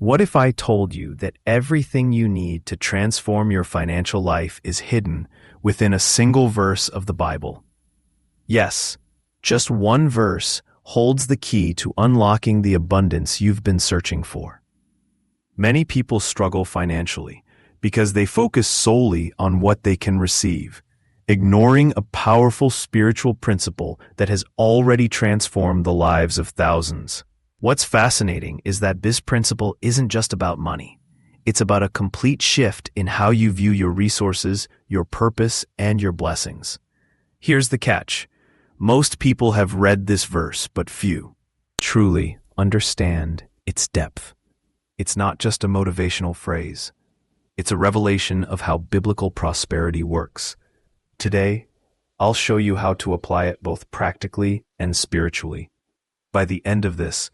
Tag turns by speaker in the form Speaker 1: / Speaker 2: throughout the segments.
Speaker 1: What if I told you that everything you need to transform your financial life is hidden within a single verse of the Bible? Yes, just one verse holds the key to unlocking the abundance you've been searching for. Many people struggle financially because they focus solely on what they can receive, ignoring a powerful spiritual principle that has already transformed the lives of thousands. What's fascinating is that this principle isn't just about money. It's about a complete shift in how you view your resources, your purpose, and your blessings. Here's the catch. Most people have read this verse, but few truly understand its depth. It's not just a motivational phrase. It's a revelation of how biblical prosperity works. Today, I'll show you how to apply it both practically and spiritually. By the end of this,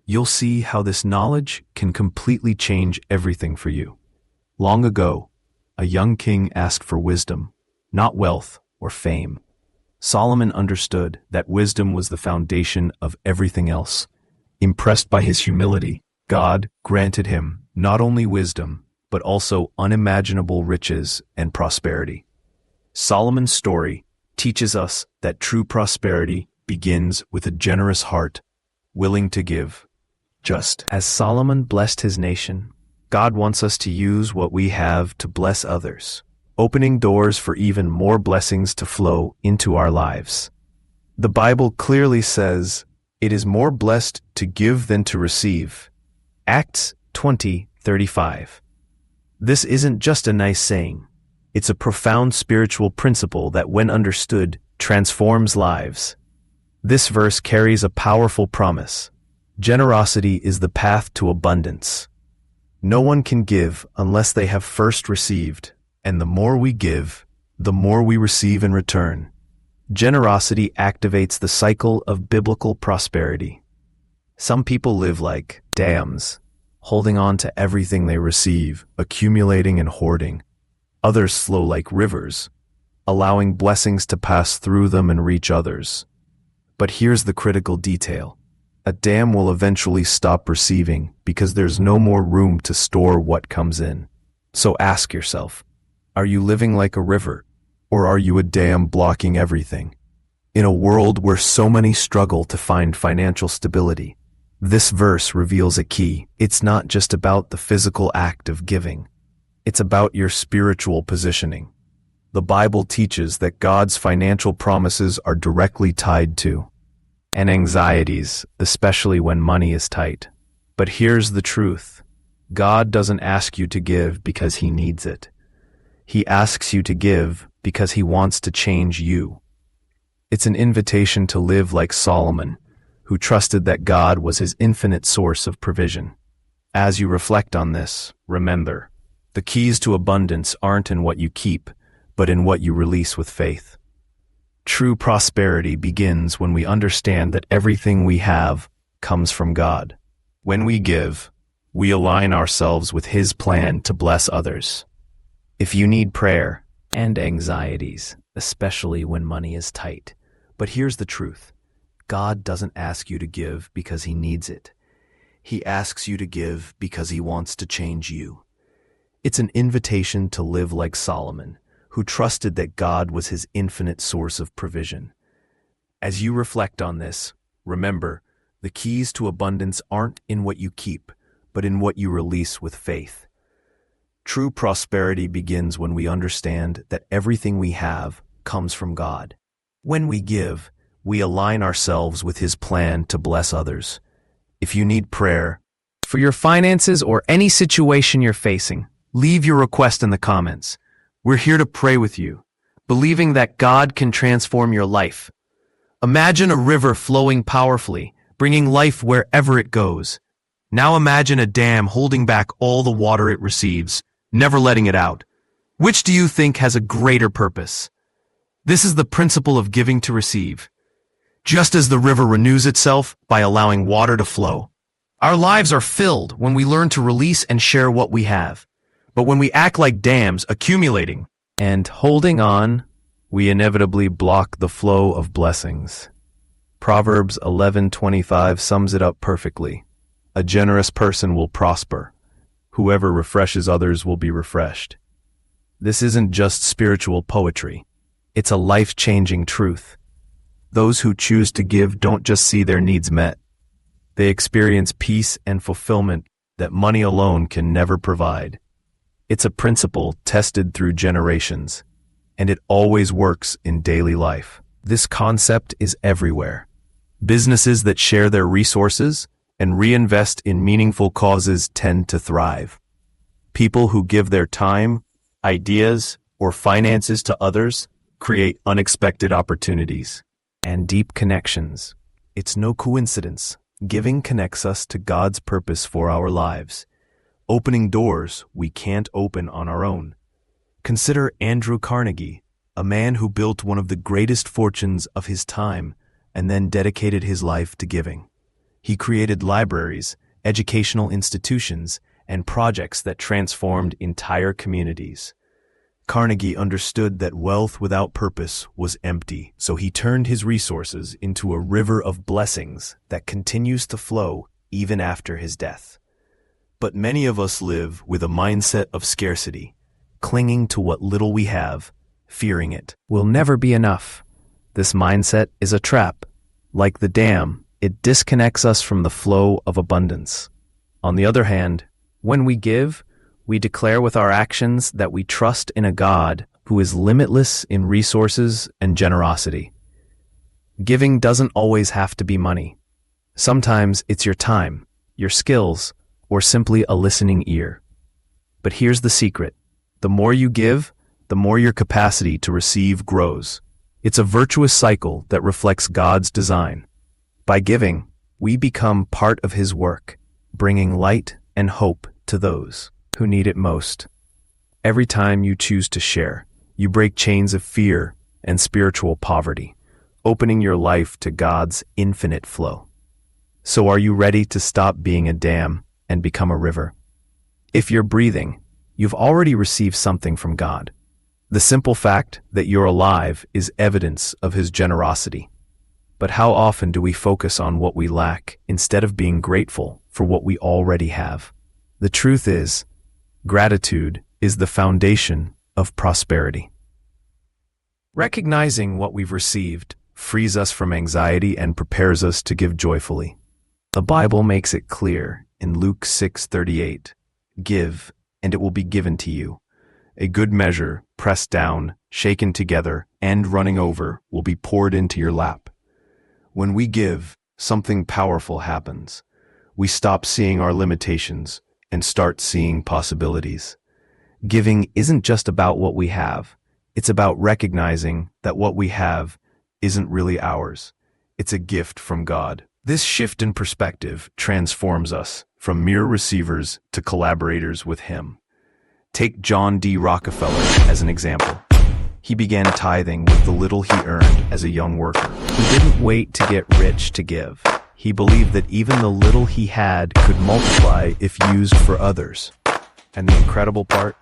Speaker 1: you'll see how this knowledge can completely change everything for you. Long ago, a young king asked for wisdom, not wealth or fame. Solomon understood that wisdom was the foundation of everything else. Impressed by his humility, God granted him not only wisdom, but also unimaginable riches and prosperity. Solomon's story teaches us that true prosperity begins with a generous heart, willing to give. Just as Solomon blessed his nation, God wants us to use what we have to bless others, opening doors for even more blessings to flow into our lives. The Bible clearly says, "It is more blessed to give than to receive." Acts 20:35. This isn't just a nice saying. It's a profound spiritual principle that, when understood, transforms lives. This verse carries a powerful promise. Generosity is the path to abundance. No one can give unless they have first received, and the more we give, the more we receive in return. Generosity activates the cycle of biblical prosperity. Some people live like dams, holding on to everything they receive, accumulating and hoarding. Others flow like rivers, allowing blessings to pass through them and reach others. But here's the critical detail. A dam will eventually stop receiving because there's no more room to store what comes in. So ask yourself, are you living like a river, or are you a dam blocking everything? In a world where so many struggle to find financial stability, this verse reveals a key. It's not just about the physical act of giving. It's about your spiritual positioning. The Bible teaches that God's financial promises are directly tied to and anxieties, especially when money is tight. But here's the truth. God doesn't ask you to give because He needs it. He asks you to give because He wants to change you. It's an invitation to live like Solomon, who trusted that God was his infinite source of provision. As you reflect on this, remember, the keys to abundance aren't in what you keep, but in what you release with faith. True prosperity begins when we understand that everything we have comes from God. When we give, we align ourselves with His plan to bless others. If you need prayer and anxieties, especially when money is tight, but here's the truth. God doesn't ask you to give because He needs it. He asks you to give because He wants to change you. It's an invitation to live like Solomon, who trusted that God was his infinite source of provision. As you reflect on this, remember, the keys to abundance aren't in what you keep, but in what you release with faith. True prosperity begins when we understand that everything we have comes from God. When we give, we align ourselves with His plan to bless others. If you need prayer for your finances or any situation you're facing, leave your request in the comments. We're here to pray with you, believing that God can transform your life. Imagine a river flowing powerfully, bringing life wherever it goes. Now imagine a dam holding back all the water it receives, never letting it out. Which do you think has a greater purpose? This is the principle of giving to receive. Just as the river renews itself by allowing water to flow, our lives are filled when we learn to release and share what we have. But when we act like dams, accumulating and holding on, we inevitably block the flow of blessings. Proverbs 11:25 sums it up perfectly. A generous person will prosper, Whoever refreshes others will be refreshed. This isn't just spiritual poetry. It's a life-changing truth. Those who choose to give don't just see their needs met. They experience peace and fulfillment that money alone can never provide. It's a principle tested through generations, and it always works in daily life. This concept is everywhere. Businesses that share their resources and reinvest in meaningful causes tend to thrive. People who give their time, ideas, or finances to others create unexpected opportunities and deep connections. It's no coincidence. Giving connects us to God's purpose for our lives, opening doors we can't open on our own. Consider Andrew Carnegie, a man who built one of the greatest fortunes of his time and then dedicated his life to giving. He created libraries, educational institutions, and projects that transformed entire communities. Carnegie understood that wealth without purpose was empty, so he turned his resources into a river of blessings that continues to flow even after his death. But many of us live with a mindset of scarcity, clinging to what little we have, fearing it will never be enough. This mindset is a trap. Like the dam, it disconnects us from the flow of abundance. On the other hand, when we give, we declare with our actions that we trust in a God who is limitless in resources and generosity. Giving doesn't always have to be money. Sometimes it's your time, your skills, or simply a listening ear. But here's the secret. The more you give, the more your capacity to receive grows. It's a virtuous cycle that reflects God's design. By giving, we become part of His work, bringing light and hope to those who need it most. Every time you choose to share, you break chains of fear and spiritual poverty, opening your life to God's infinite flow. So are you ready to stop being a dam and become a river? If you're breathing, you've already received something from God. The simple fact that you're alive is evidence of His generosity. But how often do we focus on what we lack instead of being grateful for what we already have? The truth is, gratitude is the foundation of prosperity. Recognizing what we've received frees us from anxiety and prepares us to give joyfully. The Bible makes it clear in Luke 6:38, "Give, and it will be given to you. A good measure, pressed down, shaken together, and running over, will be poured into your lap." When we give, something powerful happens. We stop seeing our limitations and start seeing possibilities. Giving isn't just about what we have. It's about recognizing that what we have isn't really ours. It's a gift from God. This shift in perspective transforms us from mere receivers to collaborators with Him. Take John D. Rockefeller as an example. He began tithing with the little he earned as a young worker. He didn't wait to get rich to give. He believed that even the little he had could multiply if used for others. And the incredible part?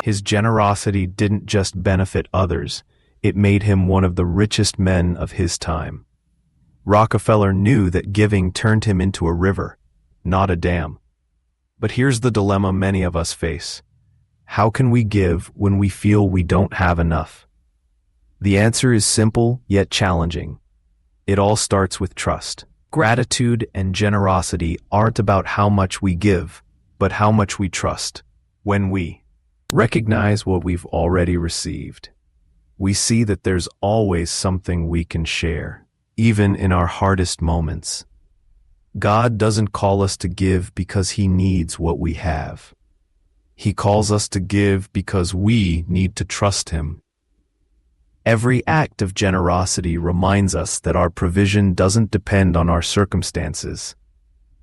Speaker 1: His generosity didn't just benefit others, it made him one of the richest men of his time. Rockefeller knew that giving turned him into a river, not a dam. But here's the dilemma many of us face. How can we give when we feel we don't have enough? The answer is simple yet challenging. It all starts with trust. Gratitude and generosity aren't about how much we give, but how much we trust. When we recognize what we've already received, we see that there's always something we can share, even in our hardest moments. God doesn't call us to give because He needs what we have. He calls us to give because we need to trust Him. Every act of generosity reminds us that our provision doesn't depend on our circumstances,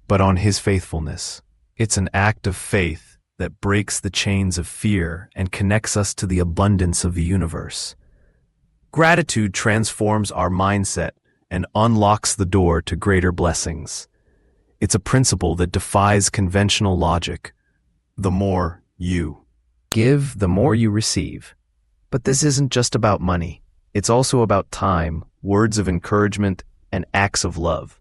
Speaker 1: but on His faithfulness. It's an act of faith that breaks the chains of fear and connects us to the abundance of the universe. Gratitude transforms our mindset and unlocks the door to greater blessings. It's a principle that defies conventional logic. The more you give, the more you receive. But this isn't just about money. It's also about time, words of encouragement, and acts of love.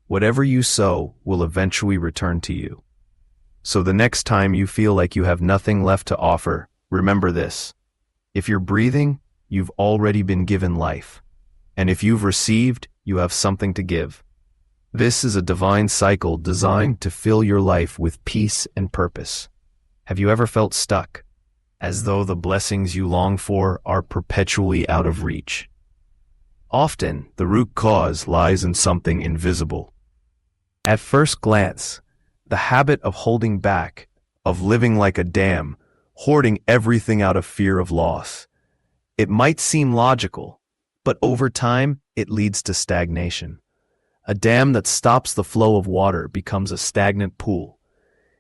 Speaker 1: Whatever you sow will eventually return to you. So the next time you feel like you have nothing left to offer, remember this. If you're breathing, you've already been given life. And if you've received, you have something to give. This is a divine cycle designed to fill your life with peace and purpose. Have you ever felt stuck, as though the blessings you long for are perpetually out of reach? Often, the root cause lies in something invisible. At first glance, the habit of holding back, of living like a dam, hoarding everything out of fear of loss. It might seem logical, but over time, it leads to stagnation. A dam that stops the flow of water becomes a stagnant pool.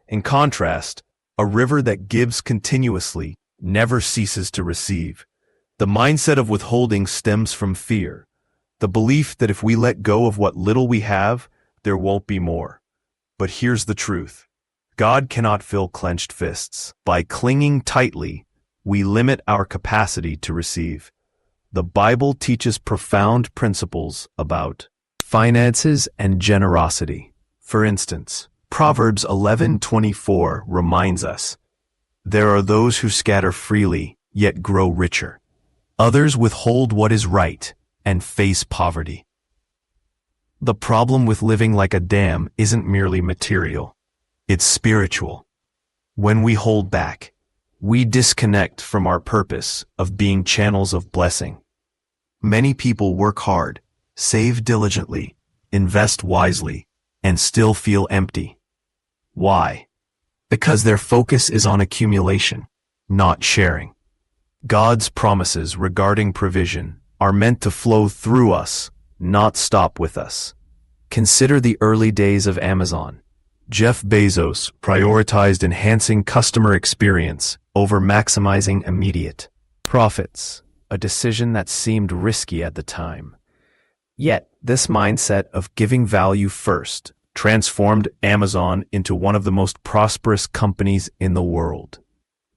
Speaker 1: In contrast, a river that gives continuously never ceases to receive. The mindset of withholding stems from fear, the belief that if we let go of what little we have, there won't be more. But here's the truth. God cannot fill clenched fists. By clinging tightly, we limit our capacity to receive. The Bible teaches profound principles about finances and generosity. For instance, Proverbs 11:24 reminds us, "There are those who scatter freely, yet grow richer. Others withhold what is right and face poverty." The problem with living like a dam isn't merely material. It's spiritual. When we hold back, we disconnect from our purpose of being channels of blessing. Many people work hard, save diligently, invest wisely, and still feel empty. Why? Because their focus is on accumulation, not sharing. God's promises regarding provision are meant to flow through us, not stop with us. Consider the early days of Amazon. Jeff Bezos prioritized enhancing customer experience over maximizing immediate profits, a decision that seemed risky at the time. Yet, this mindset of giving value first transformed Amazon into one of the most prosperous companies in the world.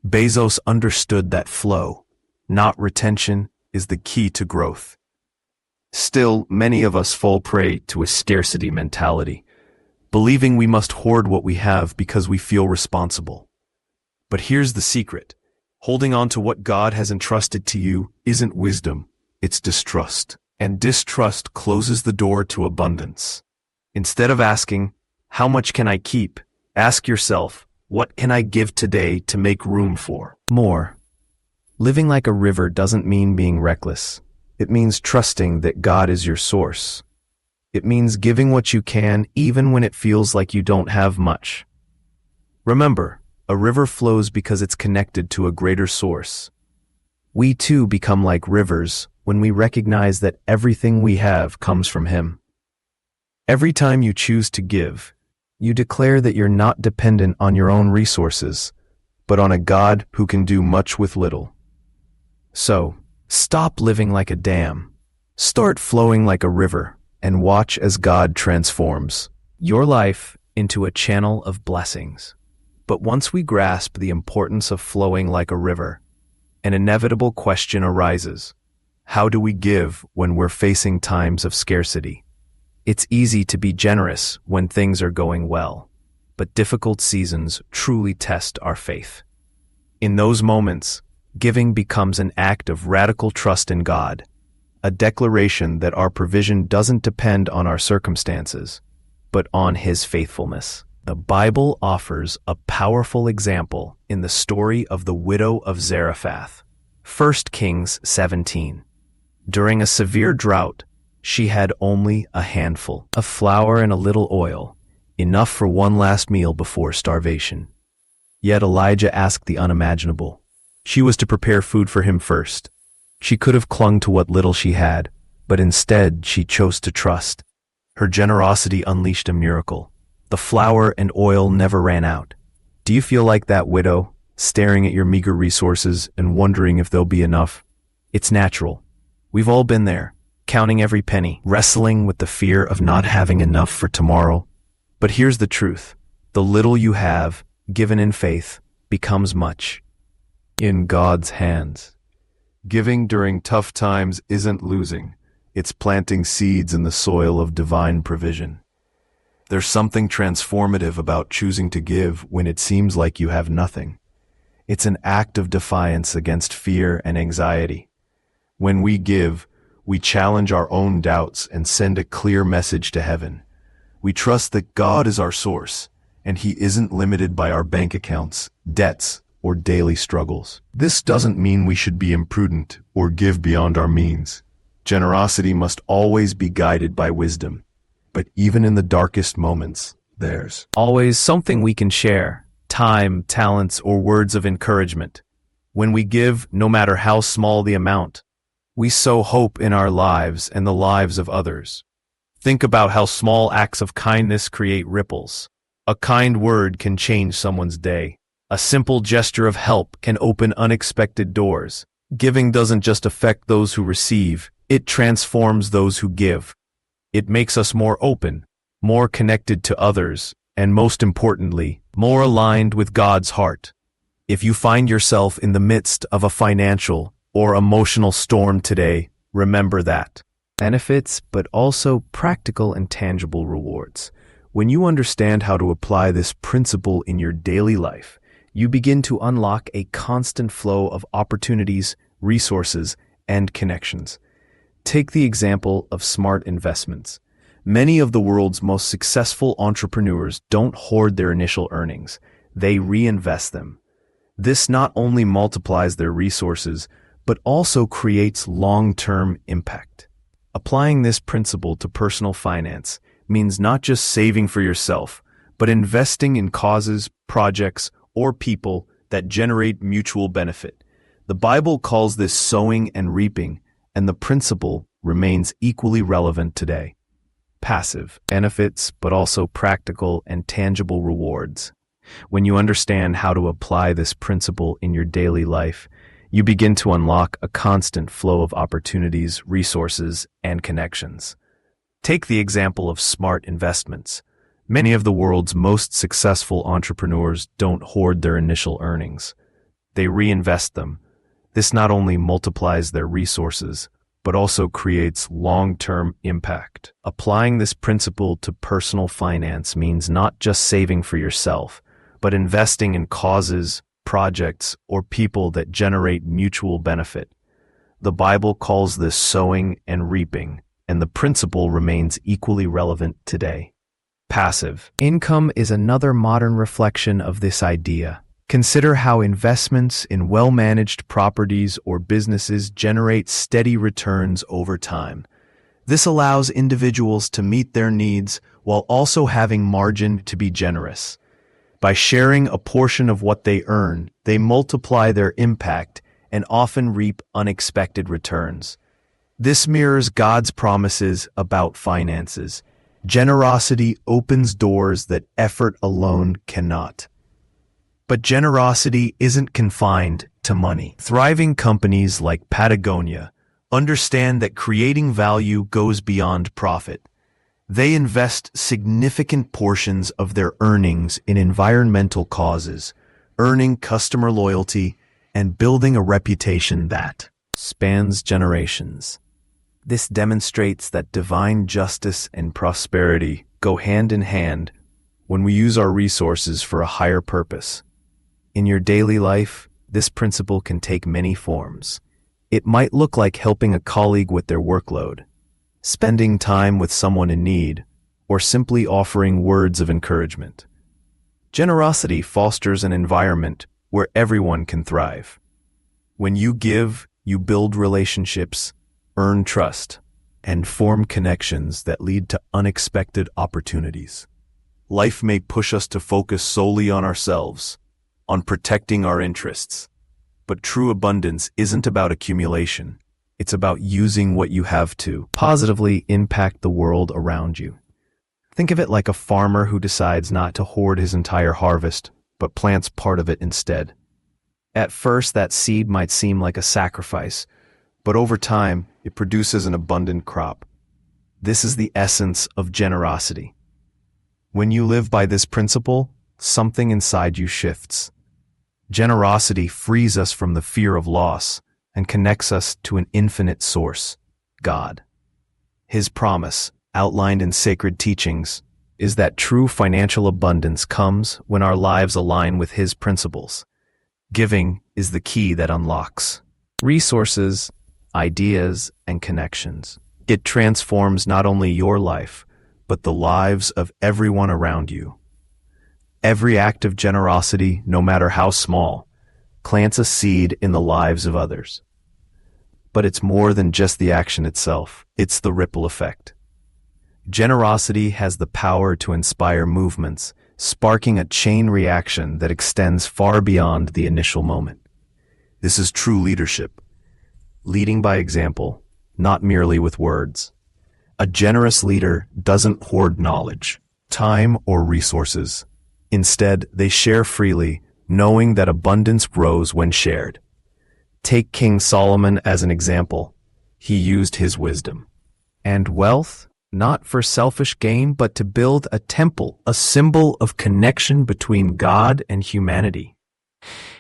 Speaker 1: Bezos understood that flow, not retention, is the key to growth. Still, many of us fall prey to a scarcity mentality, believing we must hoard what we have because we feel responsible. But here's the secret. Holding on to what God has entrusted to you isn't wisdom, it's distrust. And distrust closes the door to abundance. Instead of asking, "How much can I keep?" ask yourself, "What can I give today to make room for more?" Living like a river doesn't mean being reckless. It means trusting that God is your source. It means giving what you can even when it feels like you don't have much. Remember, a river flows because it's connected to a greater source. We too become like rivers when we recognize that everything we have comes from Him. Every time you choose to give, you declare that you're not dependent on your own resources, but on a God who can do much with little. So, stop living like a dam. Start flowing like a river and watch as God transforms your life into a channel of blessings. But once we grasp the importance of flowing like a river, an inevitable question arises. How do we give when we're facing times of scarcity? It's easy to be generous when things are going well, but difficult seasons truly test our faith. In those moments, giving becomes an act of radical trust in God, a declaration that our provision doesn't depend on our circumstances, but on His faithfulness. The Bible offers a powerful example in the story of the widow of Zarephath. 1 Kings 17. During a severe drought, she had only a handful of flour and a little oil, enough for one last meal before starvation. Yet Elijah asked the unimaginable. She was to prepare food for him first. She could have clung to what little she had, but instead she chose to trust. Her generosity unleashed a miracle. The flour and oil never ran out. Do you feel like that widow, staring at your meager resources and wondering if they'll be enough? It's natural. We've all been there, counting every penny, wrestling with the fear of not having enough for tomorrow. But here's the truth. The little you have, given in faith, becomes much. In God's hands. Giving during tough times isn't losing. It's planting seeds in the soil of divine provision. There's something transformative about choosing to give when it seems like you have nothing. It's an act of defiance against fear and anxiety. When we give, we challenge our own doubts and send a clear message to heaven. We trust that God is our source, and He isn't limited by our bank accounts, debts, or daily struggles. This doesn't mean we should be imprudent or give beyond our means. Generosity must always be guided by wisdom. But even in the darkest moments, there's always something we can share: time, talents, or words of encouragement. When we give, no matter how small the amount, we sow hope in our lives and the lives of others. Think about how small acts of kindness create ripples. A kind word can change someone's day. A simple gesture of help can open unexpected doors. Giving doesn't just affect those who receive, it transforms those who give. It makes us more open, more connected to others, and most importantly, more aligned with God's heart. If you find yourself in the midst of a financial or emotional storm today, remember that. Benefits, but also practical and tangible rewards. When you understand how to apply this principle in your daily life, you begin to unlock a constant flow of opportunities, resources, and connections. Take the example of smart investments. Many of the world's most successful entrepreneurs don't hoard their initial earnings, they reinvest them. This not only multiplies their resources, but also creates long-term impact. Applying this principle to personal finance means not just saving for yourself, but investing in causes, projects, or people that generate mutual benefit. The Bible calls this sowing and reaping, and the principle remains equally relevant today. Passive benefits, but also practical and tangible rewards. When you understand how to apply this principle in your daily life, you begin to unlock a constant flow of opportunities, resources, and connections. Take the example of smart investments. Many of the world's most successful entrepreneurs don't hoard their initial earnings. They reinvest them. This not only multiplies their resources, but also creates long-term impact. Applying this principle to personal finance means not just saving for yourself, but investing in causes, projects, or people that generate mutual benefit. The Bible calls this sowing and reaping, and the principle remains equally relevant today. Passive income is another modern reflection of this idea. Consider how investments in well-managed properties or businesses generate steady returns over time. This allows individuals to meet their needs while also having margin to be generous. By sharing a portion of what they earn, they multiply their impact and often reap unexpected returns. This mirrors God's promises about finances. Generosity opens doors that effort alone cannot. But generosity isn't confined to money. Thriving companies like Patagonia understand that creating value goes beyond profit. They invest significant portions of their earnings in environmental causes, earning customer loyalty and building a reputation that spans generations. This demonstrates that divine justice and prosperity go hand in hand when we use our resources for a higher purpose. In your daily life, this principle can take many forms. It might look like helping a colleague with their workload, spending time with someone in need, or simply offering words of encouragement. Generosity fosters an environment where everyone can thrive. When you give, you build relationships, earn trust, and form connections that lead to unexpected opportunities. Life may push us to focus solely on ourselves, on protecting our interests. But true abundance isn't about accumulation. It's about using what you have to positively impact the world around you. Think of it like a farmer who decides not to hoard his entire harvest, but plants part of it instead. At first, that seed might seem like a sacrifice, but over time, it produces an abundant crop. This is the essence of generosity. When you live by this principle, something inside you shifts. Generosity frees us from the fear of loss and connects us to an infinite source, God. His promise, outlined in sacred teachings, is that true financial abundance comes when our lives align with His principles. Giving is the key that unlocks resources, ideas, and connections. It transforms not only your life, but the lives of everyone around you. Every act of generosity, no matter how small, plants a seed in the lives of others. But it's more than just the action itself, it's the ripple effect. Generosity has the power to inspire movements, sparking a chain reaction that extends far beyond the initial moment. This is true leadership, leading by example, not merely with words. A generous leader doesn't hoard knowledge, time, or resources. Instead, they share freely, knowing that abundance grows when shared. Take King Solomon as an example. He used his wisdom and wealth not for selfish gain, but to build a temple, a symbol of connection between God and humanity.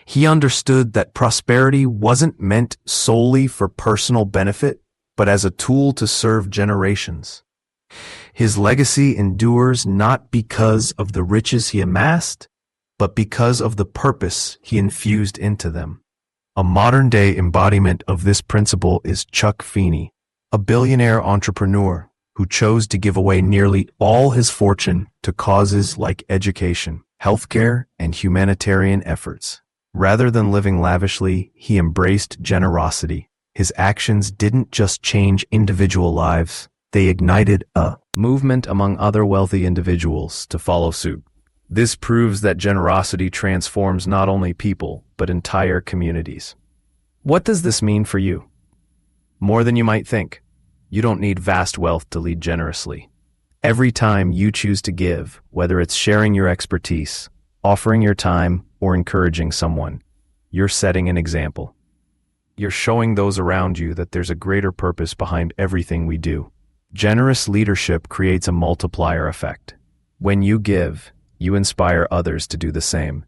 Speaker 1: He understood that prosperity wasn't meant solely for personal benefit, but as a tool to serve generations. His legacy endures not because of the riches he amassed, but because of the purpose he infused into them. A modern-day embodiment of this principle is Chuck Feeney, a billionaire entrepreneur who chose to give away nearly all his fortune to causes like education, healthcare, and humanitarian efforts. Rather than living lavishly, he embraced generosity. His actions didn't just change individual lives, they ignited a movement among other wealthy individuals to follow suit. This proves that generosity transforms not only people, but entire communities. What does this mean for you? More than you might think. You don't need vast wealth to lead generously. Every time you choose to give, whether it's sharing your expertise, offering your time, or encouraging someone, you're setting an example. You're showing those around you that there's a greater purpose behind everything we do. Generous leadership creates a multiplier effect. When you give, you inspire others to do the same.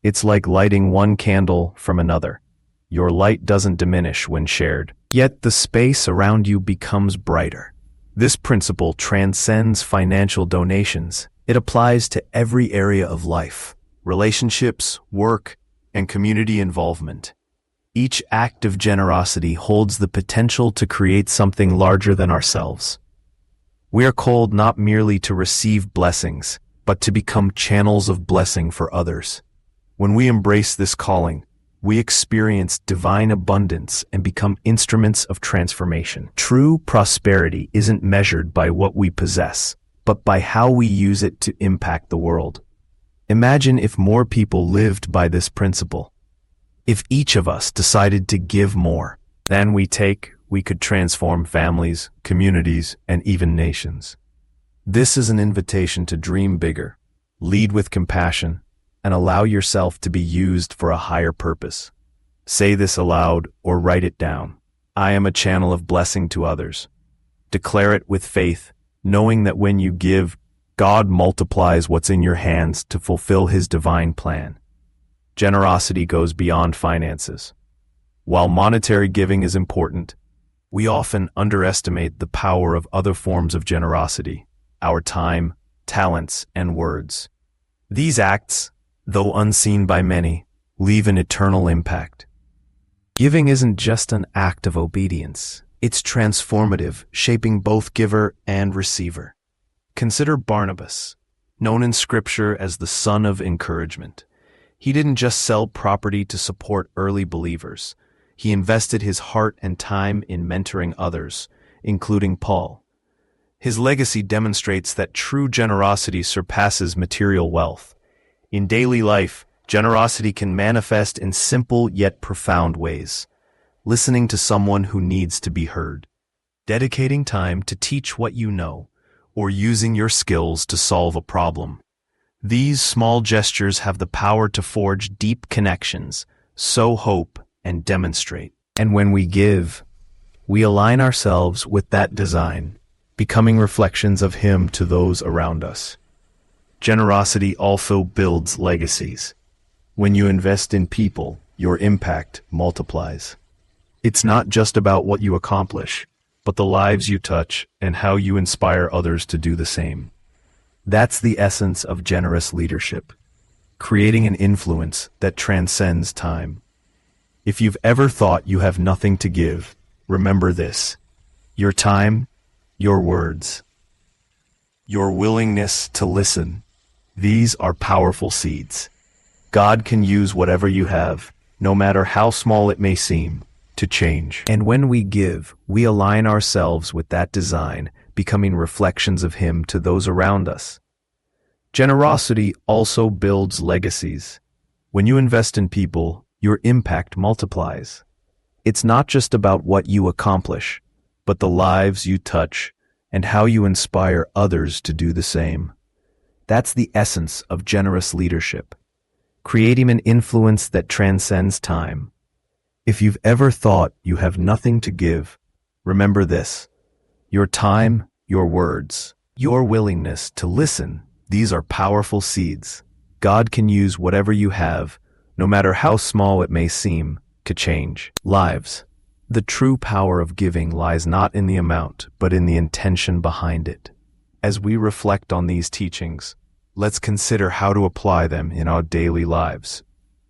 Speaker 1: It's like lighting one candle from another. Your light doesn't diminish when shared, yet the space around you becomes brighter. This principle transcends financial donations. It applies to every area of life: relationships, work, and community involvement. Each act of generosity holds the potential to create something larger than ourselves. We are called not merely to receive blessings, but to become channels of blessing for others. When we embrace this calling, we experience divine abundance and become instruments of transformation. True prosperity isn't measured by what we possess, but by how we use it to impact the world. Imagine if more people lived by this principle. If each of us decided to give more than we take, we could transform families, communities, and even nations. This is an invitation to dream bigger, lead with compassion, and allow yourself to be used for a higher purpose. Say this aloud or write it down. I am a channel of blessing to others. Declare it with faith, knowing that when you give, God multiplies what's in your hands to fulfill His divine plan. Generosity goes beyond finances. While monetary giving is important, we often underestimate the power of other forms of generosity: our time, talents, and words. These acts, though unseen by many, leave an eternal impact. Giving isn't just an act of obedience. It's transformative, shaping both giver and receiver. Consider Barnabas, known in Scripture as the son of encouragement. He didn't just sell property to support early believers. He invested his heart and time in mentoring others, including Paul. His legacy demonstrates that true generosity surpasses material wealth. In daily life, generosity can manifest in simple yet profound ways. Listening to someone who needs to be heard, dedicating time to teach what you know, or using your skills to solve a problem. These small gestures have the power to forge deep connections, sow hope, and demonstrate. And when we give, we align ourselves with that design, becoming reflections of Him to those around us. Generosity also builds legacies. When you invest in people, your impact multiplies. It's not just about what you accomplish, but the lives you touch and how you inspire others to do the same. That's the essence of generous leadership, creating an influence that transcends time. If you've ever thought you have nothing to give, remember this: your time, your words, your willingness to listen. These are powerful seeds. God can use whatever you have, no matter how small it may seem, to change. And when we give, we align ourselves with that design, becoming reflections of Him to those around us. Generosity also builds legacies. When you invest in people, your impact multiplies. It's not just about what you accomplish, but the lives you touch and how you inspire others to do the same. That's the essence of generous leadership, creating an influence that transcends time. If you've ever thought you have nothing to give, remember this: your time, your words, your willingness to listen. These are powerful seeds. God can use whatever you have, no matter how small it may seem, to change lives. The true power of giving lies not in the amount, but in the intention behind it. As we reflect on these teachings, let's consider how to apply them in our daily lives.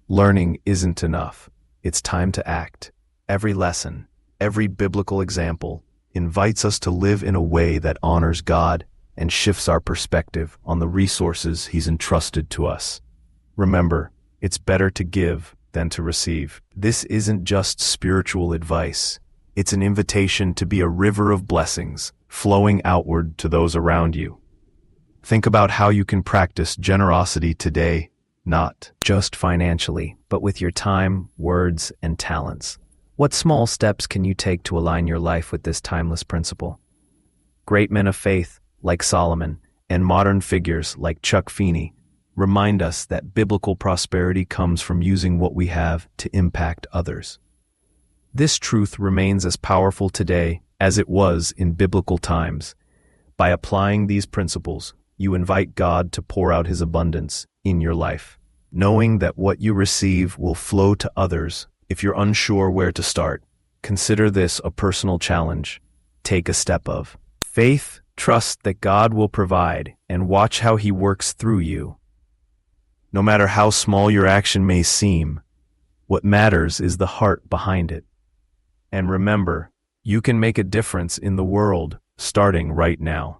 Speaker 1: Learning isn't enough. It's time to act. Every lesson, every biblical example, invites us to live in a way that honors God and shifts our perspective on the resources He's entrusted to us. Remember, it's better to give than to receive. This isn't just spiritual advice. It's an invitation to be a river of blessings, flowing outward to those around you. Think about how you can practice generosity today, not just financially, but with your time, words, and talents. What small steps can you take to align your life with this timeless principle? Great men of faith, like Solomon, and modern figures like Chuck Feeney, remind us that biblical prosperity comes from using what we have to impact others. This truth remains as powerful today as it was in biblical times. By applying these principles, you invite God to pour out His abundance in your life, knowing that what you receive will flow to others. If you're unsure where to start, consider this a personal challenge. Take a step of faith, trust that God will provide, and watch how He works through you. No matter how small your action may seem, what matters is the heart behind it. And remember, you can make a difference in the world starting right now.